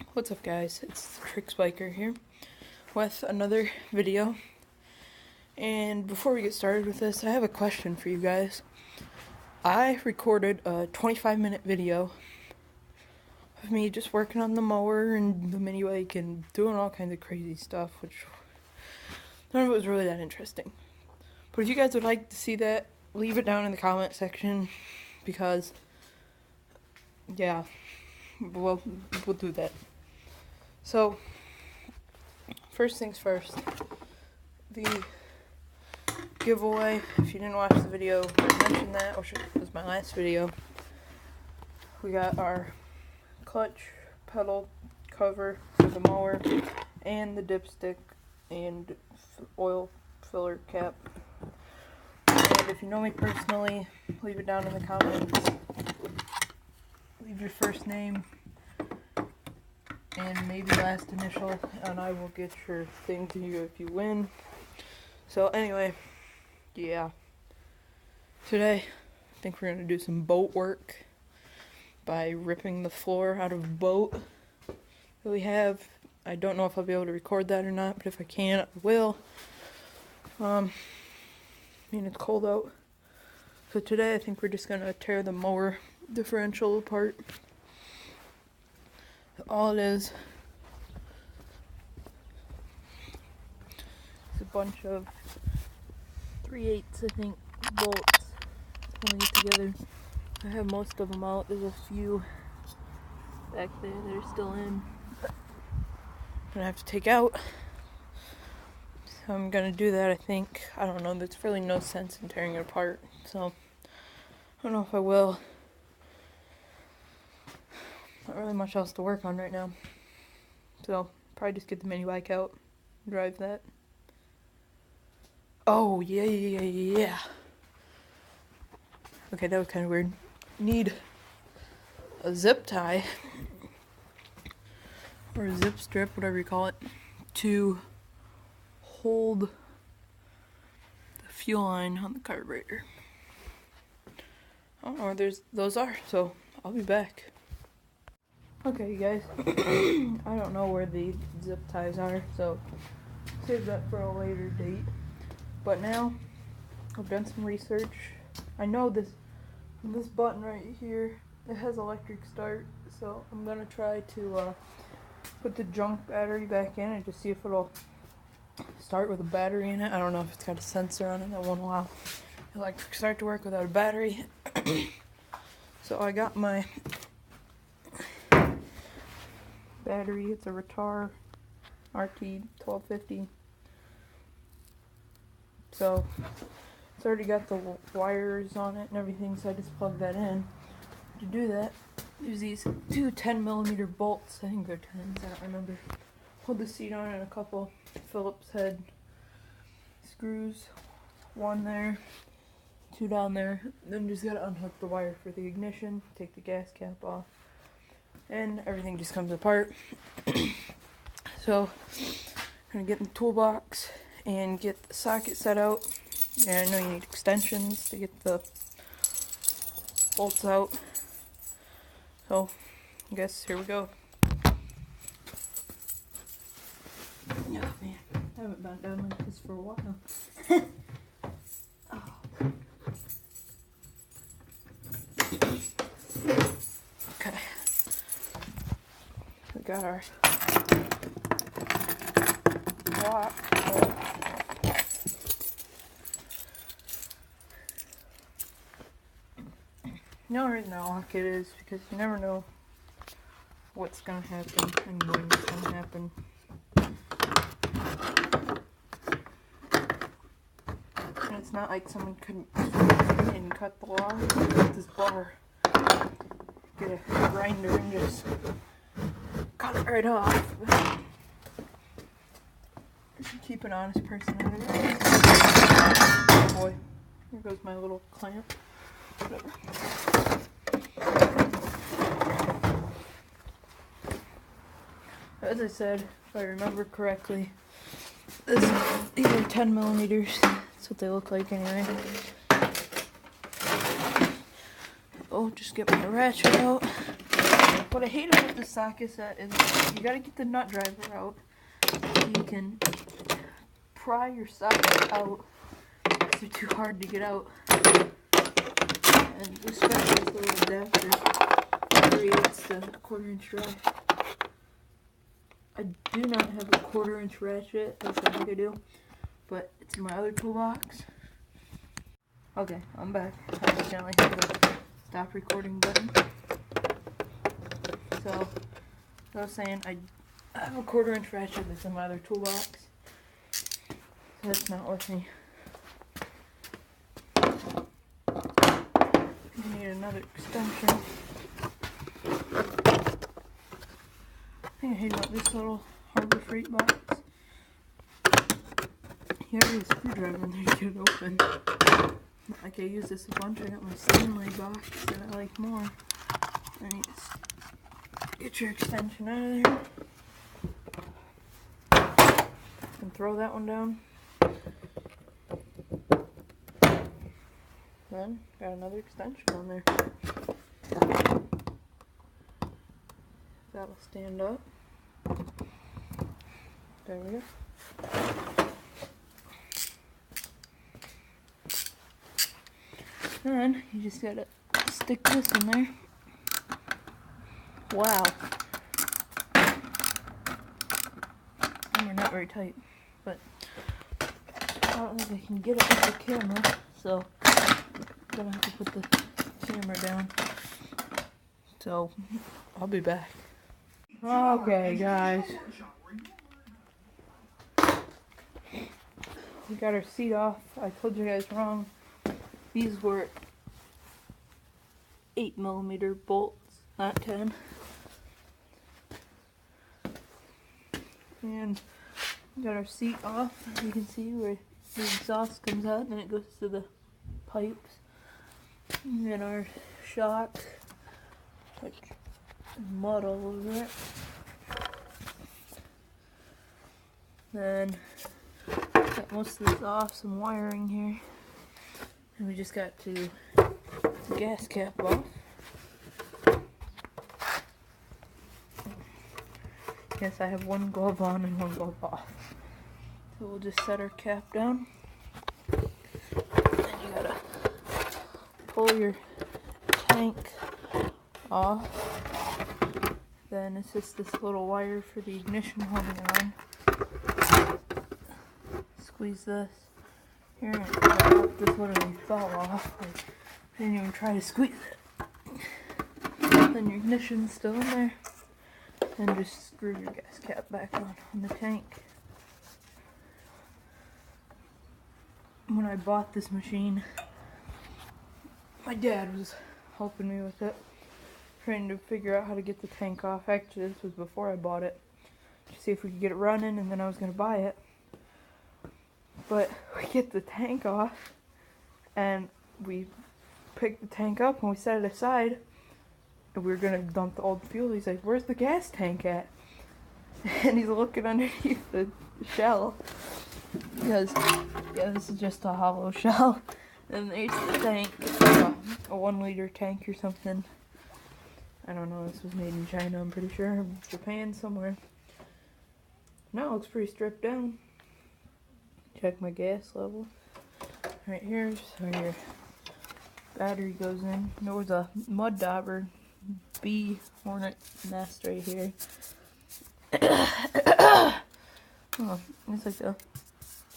What's up, guys? It's Tricks Biker here with another video. And before we get started with this, I have a question for you guys. I recorded a 25-minute video of me just working on the mower and the minibike and doing all kinds of crazy stuff, which none of it was really that interesting. But if you guys would like to see that, leave it down in the comment section, because yeah, we'll do that. So, first things first, the giveaway. If you didn't watch the video, I mentioned that, which was my last video. We got our clutch pedal cover for the mower, and the dipstick and oil filler cap. And if you know me personally, leave it down in the comments. Leave your first name and maybe last initial, and I will get your thing to you if you win. So anyway, yeah. Today, I think we're going to do some boat work by ripping the floor out of a boat that we have. I don't know if I'll be able to record that or not, but if I can, I will. I mean, it's cold out. So today, I think we're just going to tear the mower differential apart. All it is a bunch of 3/8, I think, bolts when we get together. I have most of them out. There's a few back there that are still in that I have to take out. So I'm gonna do that, I think. I don't know, there's really no sense in tearing it apart, so I don't know if I will. Not really much else to work on right now. So, probably just get the minibike out and drive that. Oh, yeah. Okay, that was kind of weird. Need a zip tie, or a zip strip, whatever you call it, to hold the fuel line on the carburetor. I don't know where those are, so I'll be back. Okay, you guys, I don't know where the zip ties are, so save that for a later date. But now, I've done some research. I know this button right here, it has electric start, so I'm gonna try to put the junk battery back in and just see if it'll start with a battery in it. I don't know if it's got a sensor on it that won't allow electric start to work without a battery. So I got my battery. It's a Retar RT 1250. So it's already got the wires on it and everything, so I just plug that in. To do that, there's these two 10mm bolts. I think they're 10s, I don't remember. Hold the seat on and a couple Phillips head screws. One there, two down there. Then just gotta unhook the wire for the ignition, take the gas cap off, and everything just comes apart. So I'm gonna get in the toolbox and get the socket set out. And I know you need extensions to get the bolts out. So I guess here we go. Oh man, I haven't been down like this for a while. Oh. Okay. We got our lock. The only reason I lock it is because you never know what's gonna happen and when it's gonna happen. And it's not like someone couldn't and cut the lock with this bar. Get a grinder and just cut it right off. Keep an honest person out of it. Oh boy, here goes my little clamp. Whatever. As I said, if I remember correctly, these are 10mm. That's what they look like anyway. Oh, just get my ratchet out. What I hate about the socket set is you gotta get the nut driver out so you can pry your socket out. They're too hard to get out. And especially this little adapter creates the 1/4" drive. I do not have a 1/4" ratchet, as I think I do, but it's in my other toolbox. Okay, I'm back. I accidentally hit the stop recording button. So, as I was saying, I have a 1/4" ratchet that's in my other toolbox. So that's not with me. You need another extension. I think I hate about this little Harbor Freight box. You have a screwdriver in there to get it open. Like I use this a bunch. I got my Stanley box that I like more. And you just get your extension out of there. And throw that one down. Then got another extension on there. That'll stand up. There we go. Then you just gotta stick this in there. Wow. And they're not very tight, but I don't think I can get it with the camera, so I'm gonna have to put the camera down. So I'll be back. Okay, guys. We got our seat off. I told you guys wrong. These were 8mm bolts, not 10. And we got our seat off. As you can see where the exhaust comes out and it goes to the pipes. And then our shock, which is mud all over it. Then got most of this off, some wiring here. And we just got to the gas cap off. Yes, I have one glove on and one glove off. So we'll just set our cap down. Then you gotta pull your tank off. Then it's just this little wire for the ignition holding on. Squeeze this. Here, this literally fell off. I didn't even try to squeeze it. Then your ignition's still in there. And just screw your gas cap back on the tank. When I bought this machine, my dad was helping me with it, trying to figure out how to get the tank off. Actually, this was before I bought it, to see if we could get it running, and then I was going to buy it. But we get the tank off, and we pick the tank up, and we set it aside, and we were going to dump the old fuel. He's like, "Where's the gas tank at?" And he's looking underneath the shell, because, yeah, this is just a hollow shell. And there's the tank. It's like a 1-liter tank or something. I don't know, this was made in China, I'm pretty sure. Japan somewhere. Now it looks pretty stripped down. Check my gas level. Right here's where your battery goes in. There was a mud dauber bee hornet nest right here. Oh, it's like a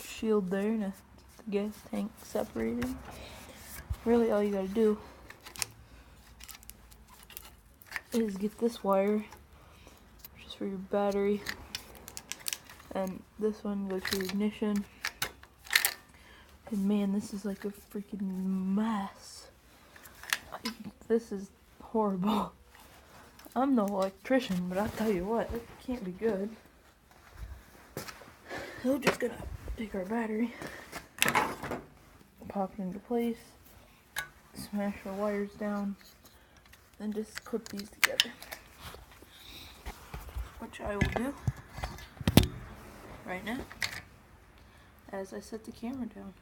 shield there and the gas tank separated. Really all you gotta do is get this wire, which is for your battery, and this one goes for your ignition. And man, this is like a freaking mess. This is horrible. I'm no electrician, but I'll tell you what, it can't be good. So we're just gonna take our battery, pop it into place, smash our wires down, and just clip these together. Which I will do right now as I set the camera down.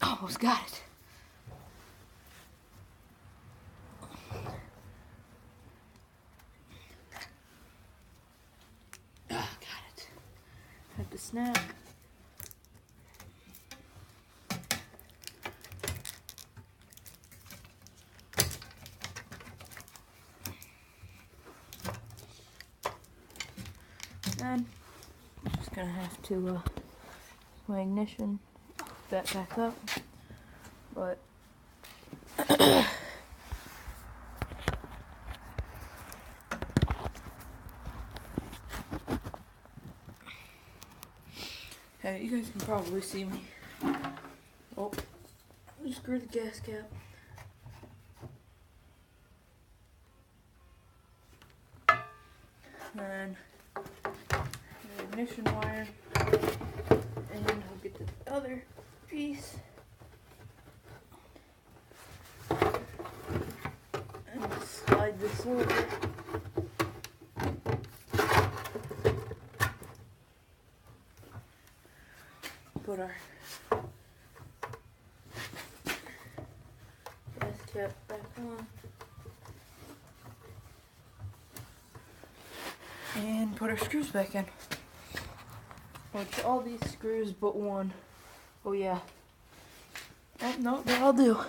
Almost got it. snap. And I'm just gonna have to my ignition that back up, but hey, you guys can probably see me. Oh, just screw the gas cap. And the ignition wire, and I'll get the other piece and slide this over. Put our gas cap back on. And put our screws back in. Which all these screws but one. Oh yeah. Oh no, they all do.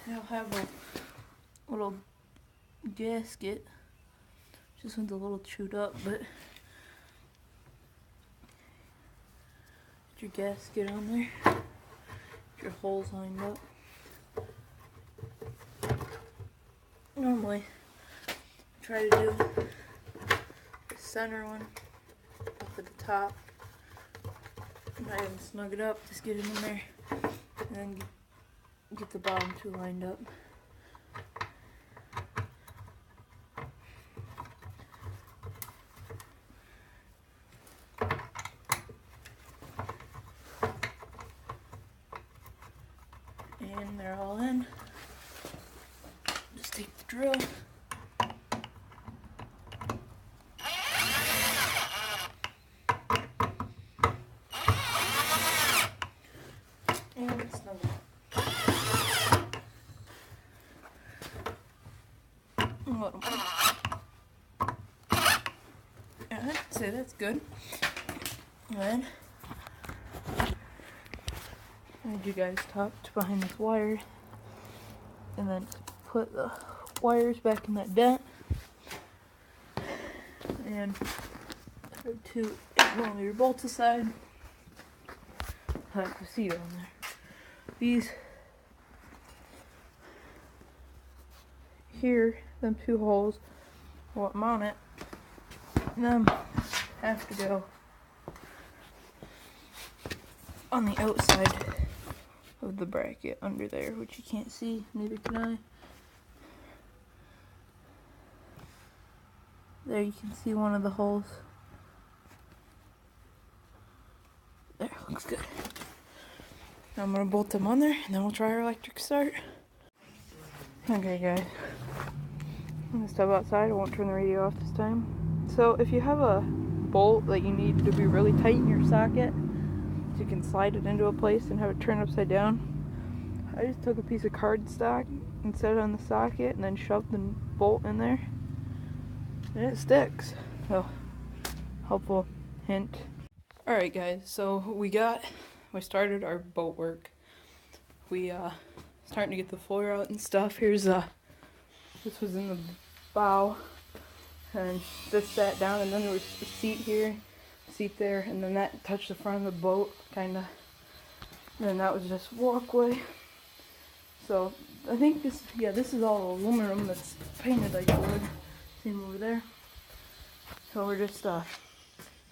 They'll have a little gasket. Just one's a little chewed up, but get your gasket on there. Get your holes lined up. Normally I try to do the center one up at the top. Not even snug it up, just get it in there, and then get the bottom two lined up. And they're all in. Just take the drill. And snug it up. I'd say that's good. And then I need you guys tucked behind this wire, and then put the wires back in that dent, and to one of your bolts aside. I like the seat on there. These here, them two holes, what mount it, them have to go on the outside of the bracket under there, which you can't see, neither can I. There you can see one of the holes. There, looks good. Now I'm gonna bolt them on there, and then we'll try our electric start. Okay guys, I'm gonna step outside. I won't turn the radio off this time. So if you have a bolt that you need to be really tight in your socket, so you can slide it into a place and have it turn upside down, I just took a piece of cardstock and set it on the socket and then shoved the bolt in there, and it sticks. So, helpful hint. Alright guys, so we started our boat work. We starting to get the floor out and stuff. Here's this was in the bow, and this sat down, and then there was a seat here, seat there, and then that touched the front of the boat, kinda. And then that was just walkway. So I think this is all aluminum that's painted like wood. Same over there. So we're just gonna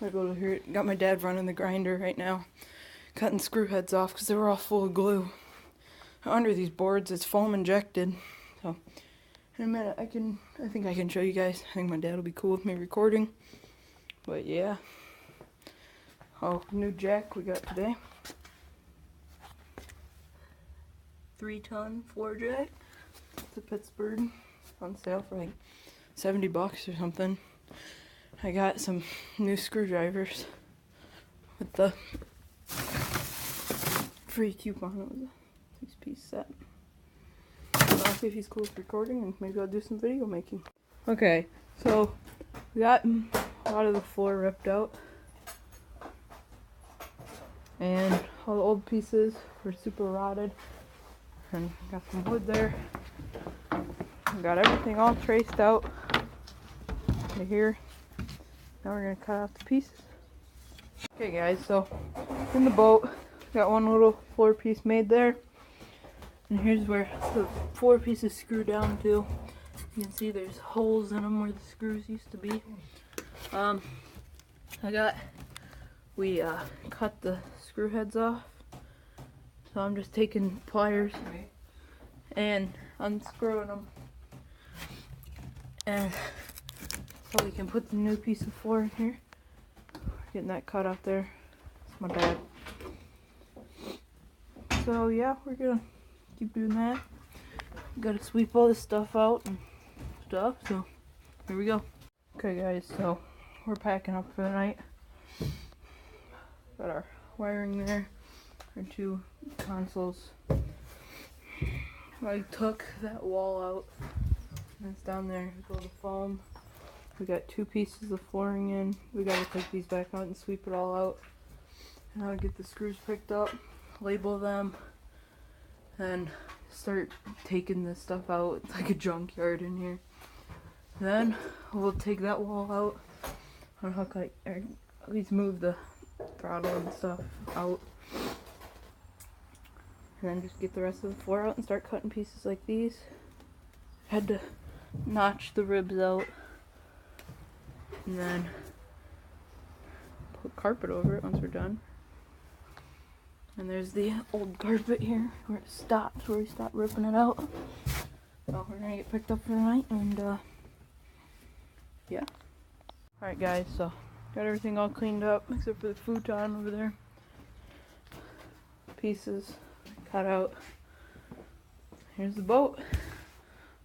go to here. Got my dad running the grinder right now, cutting screw heads off because they were all full of glue. Under these boards, it's foam injected. So in a minute, I think I can show you guys. I think my dad will be cool with me recording. But yeah. Oh, new jack we got today. 3-ton floor jack. It's a Pittsburgh, on sale for like $70 or something. I got some new screwdrivers with the free coupon. It was a 6-piece set. So I'll see if he's cool with recording, and maybe I'll do some video making. Okay, so we got a lot of the floor ripped out. And all the old pieces were super rotted. And got some wood there. Got everything all traced out to here. Now we're gonna cut off the pieces. Okay guys, so in the boat, got one little floor piece made there. And here's where the floor pieces screw down to. You can see there's holes in them where the screws used to be. We cut the screw heads off. So I'm just taking pliers and unscrewing them. And so we can put the new piece of floor in here. Getting that cut off there. It's my bad. So yeah, we're gonna keep doing that. Gotta sweep all this stuff out and stuff, so here we go. Okay guys, so we're packing up for the night. Got our wiring there, our two consoles. I took that wall out, and it's down there, go to foam. We got two pieces of flooring in. We gotta take these back out and sweep it all out. And I'll get the screws picked up, label them, and start taking this stuff out. It's like a junkyard in here. Then we'll take that wall out, unhook like, or at least move the throttle and stuff out. And then just get the rest of the floor out and start cutting pieces like these. Had to notch the ribs out. And then put carpet over it once we're done. And there's the old carpet here where it stops, where we stop ripping it out. So we're gonna get picked up for the night, and yeah. Alright guys, so got everything all cleaned up except for the futon over there. Pieces cut out. Here's the boat.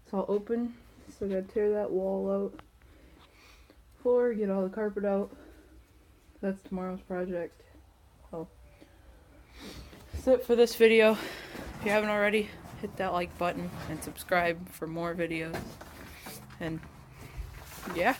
It's all open. Still gotta tear that wall out. Floor, get all the carpet out. That's tomorrow's project. So that's it for this video. If you haven't already, hit that like button and subscribe for more videos. And yeah.